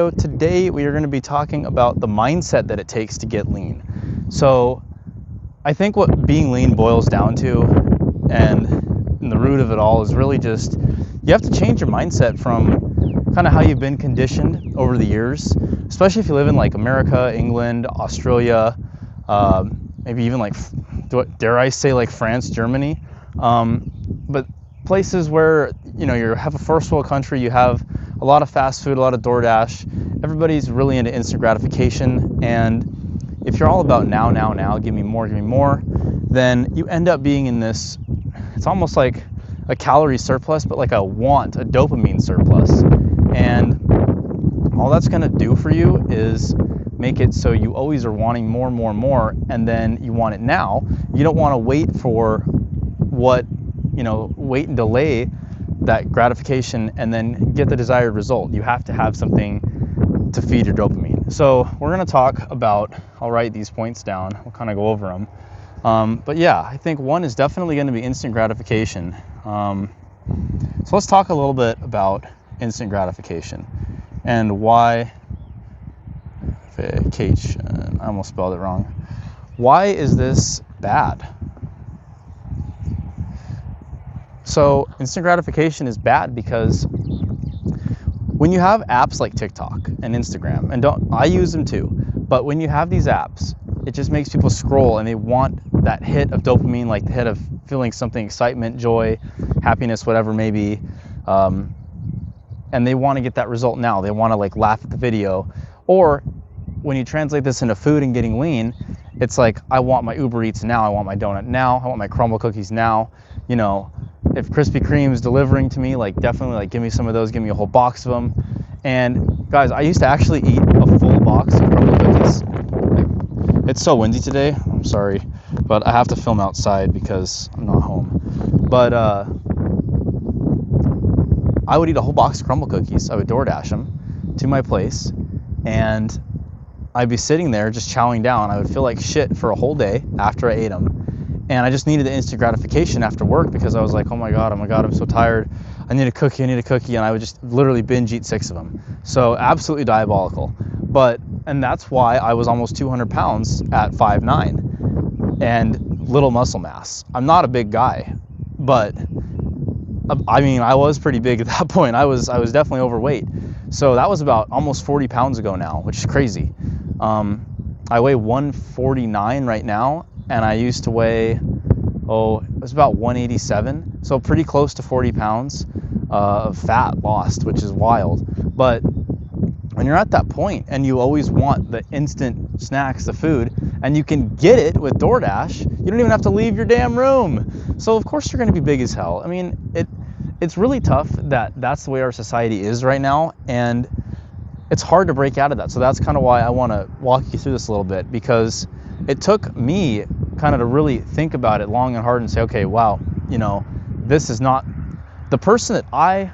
So today we are going to be talking about the mindset that it takes to get lean. So I think what being lean boils down to, and the root of it all, is really just you have to change your mindset from kind of how you've been conditioned over the years, especially if you live in like America, England, Australia, maybe even like, dare I say, like France, Germany, but places where you have a first world country, you have a lot of fast food, a lot of DoorDash. Everybody's really into instant gratification, and if you're all about now, give me more, then you end up being in this, it's almost like a calorie surplus, but like a dopamine surplus. And all that's going to do for you is make it so you always are wanting more, and then you want it now. You don't want to wait wait and delay that gratification and then get the desired result. You have to have something to feed your dopamine. So we're going to talk about, I'll write these points down, we'll kind of go over them. But yeah, I think one is definitely going to be instant gratification. So let's talk a little bit about instant gratification and why, I almost spelled it wrong. Why is this bad? So instant gratification is bad because when you have apps like TikTok and Instagram, and I use them too, but when you have these apps, it just makes people scroll and they want that hit of dopamine, like the hit of feeling something, excitement, joy, happiness, whatever it may be, and they want to get that result now. They want to like laugh at the video. Or when you translate this into food and getting lean, it's like, I want my Uber Eats now, I want my donut now, I want my crumble cookies now. If Krispy Kreme's delivering to me, like definitely like give me some of those, give me a whole box of them. And guys, I used to actually eat a full box of crumble cookies. It's so windy today, I'm sorry, but I have to film outside because I'm not home. But I would eat a whole box of crumble cookies. I would DoorDash them to my place, and I'd be sitting there just chowing down. I would feel like shit for a whole day after I ate them. And I just needed the instant gratification after work because I was like, oh my God, I'm so tired. I need a cookie. And I would just literally binge eat 6 of them. So absolutely diabolical. And that's why I was almost 200 pounds at 5'9" and little muscle mass. I'm not a big guy, but I mean, I was pretty big at that point. I was definitely overweight. So that was about almost 40 pounds ago now, which is crazy. I weigh 149 right now. And I used to weigh, it was about 187. So pretty close to 40 pounds of fat lost, which is wild. But when you're at that point and you always want the instant snacks, the food, and you can get it with DoorDash, you don't even have to leave your damn room. So of course you're going to be big as hell. I mean, it's really tough that that's the way our society is right now. And it's hard to break out of that. So that's kind of why I want to walk you through this a little bit, because it took me kind of to really think about it long and hard and say, okay, wow, this is not, the person that I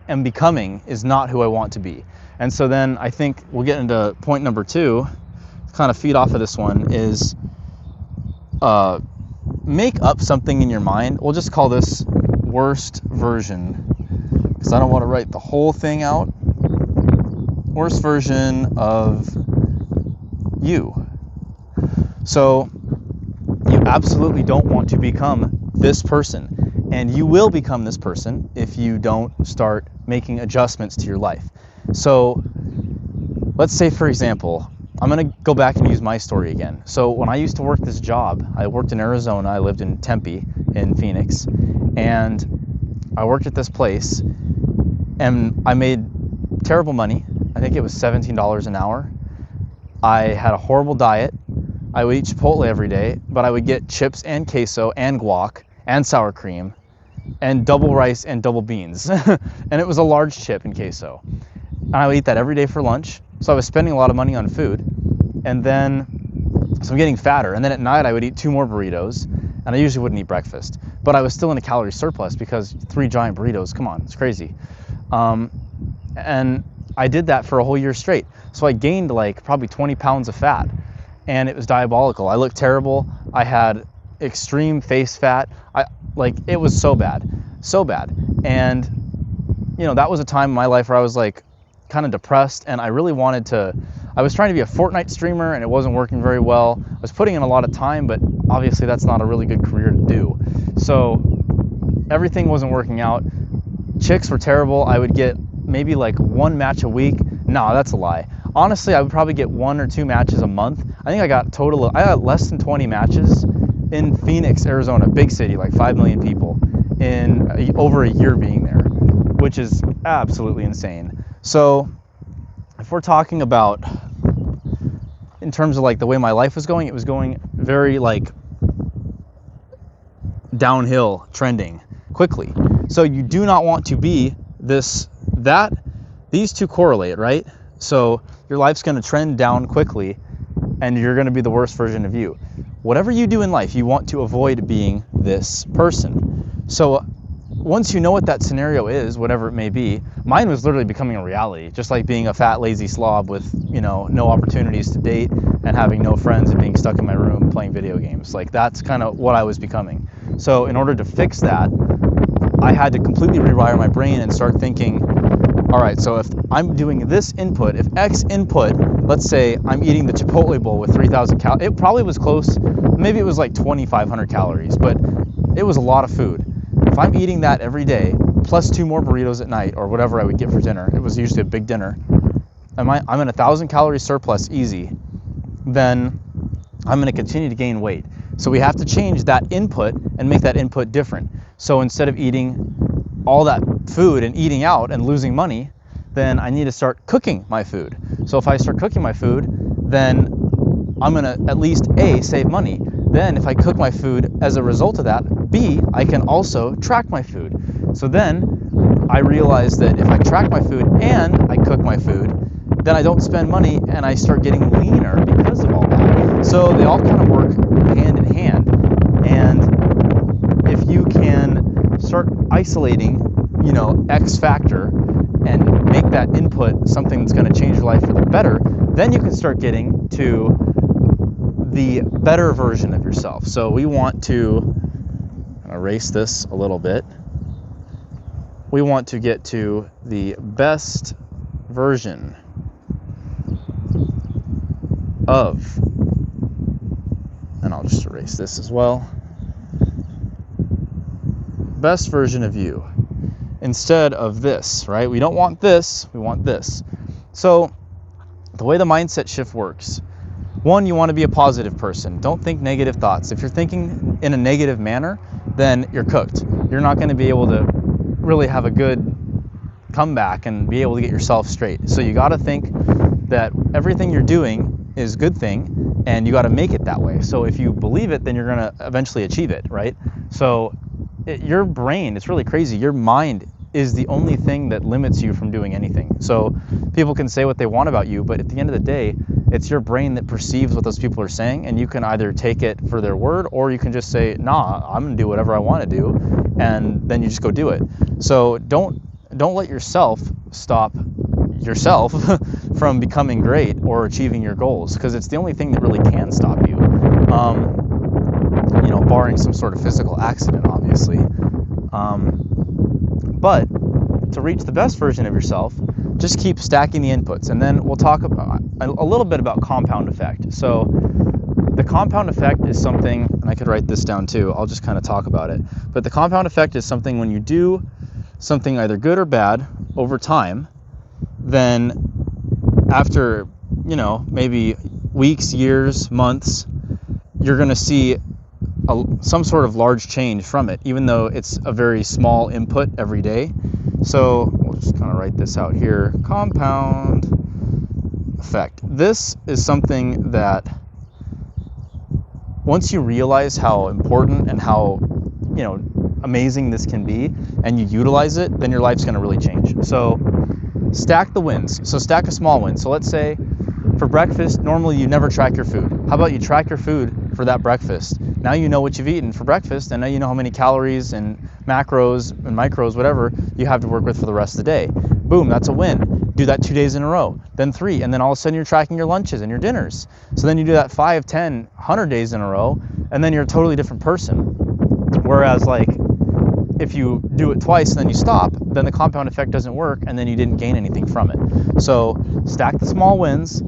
am becoming is not who I want to be. And so then I think we'll get into point number 2, kind of feed off of this one, is make up something in your mind. We'll just call this worst version, because I don't want to write the whole thing out. Worst version of you. So you absolutely don't want to become this person, and you will become this person if you don't start making adjustments to your life. So let's say, for example, I'm going to go back and use my story again. So when I used to work this job, I worked in Arizona. I lived in Tempe in Phoenix, and I worked at this place, and I made terrible money. I think it was $17 an hour. I had a horrible diet. I would eat Chipotle every day, but I would get chips and queso and guac and sour cream and double rice and double beans. And it was a large chip and queso. And I would eat that every day for lunch. So I was spending a lot of money on food. And then, so I'm getting fatter. And then at night I would eat 2 more burritos. And I usually wouldn't eat breakfast. But I was still in a calorie surplus because 3 giant burritos, come on, it's crazy. And I did that for a whole year straight. So I gained like probably 20 pounds of fat. And it was diabolical. I looked terrible. I had extreme face fat. It was so bad. And that was a time in my life where I was like, kind of depressed, and I really wanted to, I was trying to be a Fortnite streamer and it wasn't working very well. I was putting in a lot of time, but obviously that's not a really good career to do. So everything wasn't working out. Chicks were terrible. I would get maybe like 1 match a week. No, that's a lie. Honestly, I would probably get 1 or 2 matches a month. I think I got less than 20 matches in Phoenix, Arizona, big city, like 5 million people, in over a year being there, which is absolutely insane. So if we're talking about in terms of like the way my life was going, it was going very like downhill, trending quickly. So you do not want to be these two correlate, right? So your life's going to trend down quickly and you're going to be the worst version of you. Whatever you do in life, you want to avoid being this person. So once you know what that scenario is, whatever it may be, mine was literally becoming a reality, just like being a fat, lazy slob with, no opportunities to date and having no friends and being stuck in my room playing video games. Like, that's kind of what I was becoming. So in order to fix that, I had to completely rewire my brain and start thinking, all right, so if I'm doing this input, if X input, let's say I'm eating the Chipotle bowl with 3,000 calories, it probably was close, maybe it was like 2,500 calories, but it was a lot of food. If I'm eating that every day, plus 2 more burritos at night or whatever I would get for dinner, it was usually a big dinner, I'm in 1,000 calorie surplus easy, then I'm going to continue to gain weight. So we have to change that input and make that input different. So instead of eating all that food and eating out and losing money, then I need to start cooking my food. So if I start cooking my food, then I'm going to at least A, save money. Then if I cook my food as a result of that, B, I can also track my food. So then I realize that if I track my food and I cook my food, then I don't spend money and I start getting leaner because of all that. So they all kind of work hand in hand. And if you can start isolating, X factor and make that input something that's going to change your life for the better, then you can start getting to the better version of yourself. So we want to erase this a little bit. We want to get to the best version of, and I'll just erase this as well, best version of you instead of this, right? We don't want this, we want this. So the way the mindset shift works, one, you want to be a positive person. Don't think negative thoughts. If you're thinking in a negative manner, then you're cooked. You're not going to be able to really have a good comeback and be able to get yourself straight. So you got to think that everything you're doing is a good thing, and you got to make it that way. So if you believe it, then you're going to eventually achieve it, right? So your brain, it's really crazy. Your mind is the only thing that limits you from doing anything. So people can say what they want about you, but at the end of the day, it's your brain that perceives what those people are saying, and you can either take it for their word, or you can just say, nah, I'm gonna do whatever I want to do, and then you just go do it. So don't let yourself stop yourself from becoming great or achieving your goals, because it's the only thing that really can stop you, barring some sort of physical accident, obviously. But to reach the best version of yourself, just keep stacking the inputs. And then we'll talk about a little bit about compound effect. So the compound effect is something, and I could write this down too, I'll just kind of talk about it. But the compound effect is something when you do something either good or bad over time, then after, maybe weeks, years, months, you're going to see some sort of large change from it, even though it's a very small input every day. So we'll just kind of write this out here. Compound effect. This is something that once you realize how important and how, amazing this can be, and you utilize it, then your life's going to really change. So stack the wins. So stack a small win. So let's say for breakfast, normally you never track your food. How about you track your food for that breakfast? Now you know what you've eaten for breakfast, and now you know how many calories and macros and micros, whatever, you have to work with for the rest of the day. Boom, that's a win. Do that 2 days in a row, then 3, and then all of a sudden you're tracking your lunches and your dinners. So then you do that 5, 10, 100 days in a row, and then you're a totally different person. Whereas like if you do it twice and then you stop, then the compound effect doesn't work and then you didn't gain anything from it. So stack the small wins,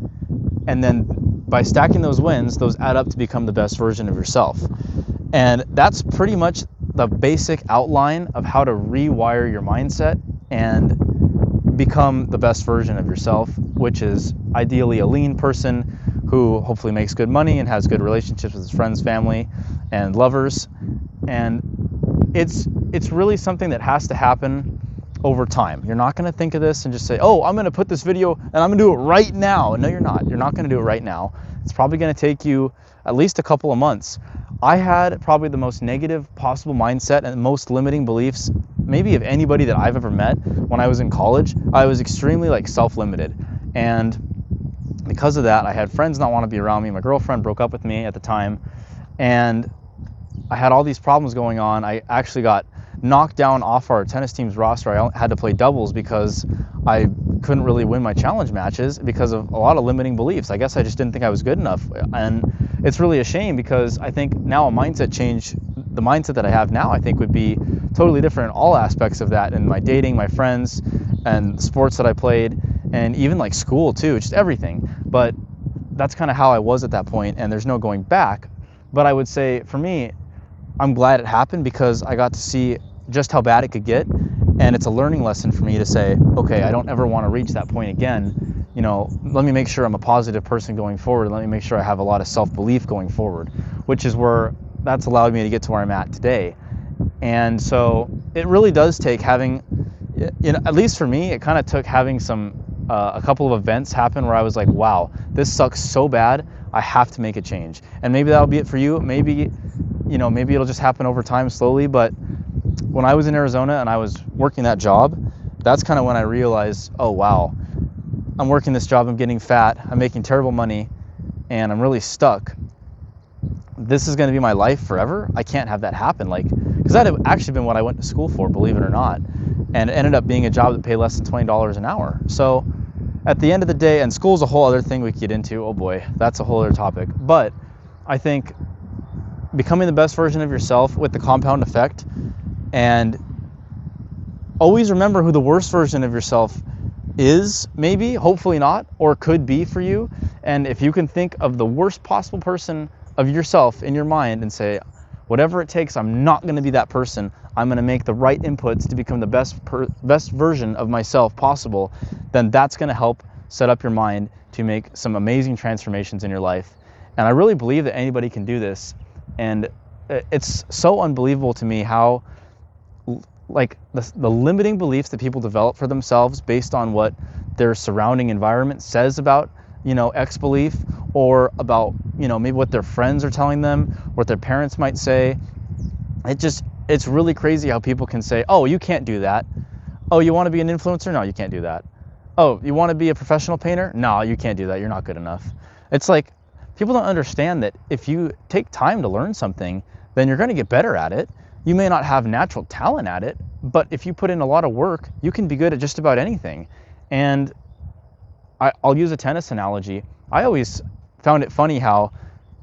and then by stacking those wins, those add up to become the best version of yourself. And that's pretty much the basic outline of how to rewire your mindset and become the best version of yourself, which is ideally a lean person who hopefully makes good money and has good relationships with his friends, family, and lovers. And it's really something that has to happen over time. You're not going to think of this and just say, oh, I'm going to put this video and I'm going to do it right now. No, you're not. You're not going to do it right now. It's probably going to take you at least a couple of months. I had probably the most negative possible mindset and most limiting beliefs maybe of anybody that I've ever met when I was in college. I was extremely self-limited, and because of that I had friends not want to be around me. My girlfriend broke up with me at the time, and I had all these problems going on. I actually got knocked down off our tennis team's roster. I had to play doubles because I couldn't really win my challenge matches because of a lot of limiting beliefs. I guess I just didn't think I was good enough, and it's really a shame because I think now a mindset change, the mindset that I have now, I think would be totally different in all aspects of that, in my dating, my friends, and sports that I played, and even school too, just everything. But that's kind of how I was at that point, and there's no going back. But I would say for me, I'm glad it happened because I got to see just how bad it could get, and it's a learning lesson for me to say, okay, I don't ever want to reach that point again. Let me make sure I'm a positive person going forward. Let me make sure I have a lot of self-belief going forward, which is where that's allowed me to get to where I'm at today. And so it really does take having, at least for me, it kind of took having a couple of events happen where I was like, wow, this sucks so bad, I have to make a change. And maybe that'll be it for you. Maybe it'll just happen over time slowly. But when I was in Arizona and I was working that job, that's kind of when I realized, oh wow, I'm working this job, I'm getting fat, I'm making terrible money, and I'm really stuck. This is going to be my life forever. I can't have that happen. Because that had actually been what I went to school for, believe it or not. And it ended up being a job that paid less than $20 an hour. So at the end of the day, and school's a whole other thing we could get into. Oh boy, that's a whole other topic. But I think becoming the best version of yourself with the compound effect, and always remember who the worst version of yourself is, maybe, hopefully not, or could be for you. And if you can think of the worst possible person of yourself in your mind and say, whatever it takes, I'm not going to be that person. I'm going to make the right inputs to become the best version of myself possible. Then that's going to help set up your mind to make some amazing transformations in your life. And I really believe that anybody can do this. And it's so unbelievable to me how the limiting beliefs that people develop for themselves based on what their surrounding environment says about X belief, or about maybe what their friends are telling them, what their parents might say. It's really crazy how people can say, oh, you can't do that. Oh, you want to be an influencer? No, you can't do that. Oh, you want to be a professional painter? No, you can't do that. You're not good enough. It's like people don't understand that if you take time to learn something, then you're going to get better at it. You may not have natural talent at it, but if you put in a lot of work, you can be good at just about anything. And I'll use a tennis analogy. I always found it funny how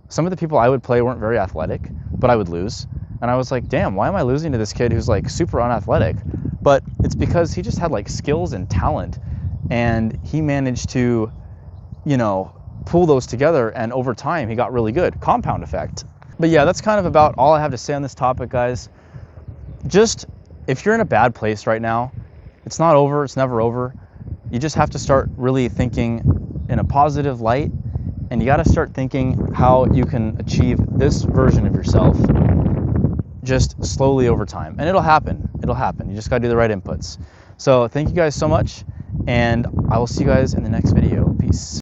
some of the people I would play weren't very athletic, but I would lose. And I was like, damn, why am I losing to this kid who's super unathletic? But it's because he just had skills and talent, and he managed to, pull those together, and over time he got really good. Compound effect. But yeah, that's kind of about all I have to say on this topic, guys. Just, if you're in a bad place right now, it's not over, it's never over. You just have to start really thinking in a positive light, and you got to start thinking how you can achieve this version of yourself just slowly over time. And it'll happen. You just got to do the right inputs. So thank you guys so much, and I will see you guys in the next video. Peace.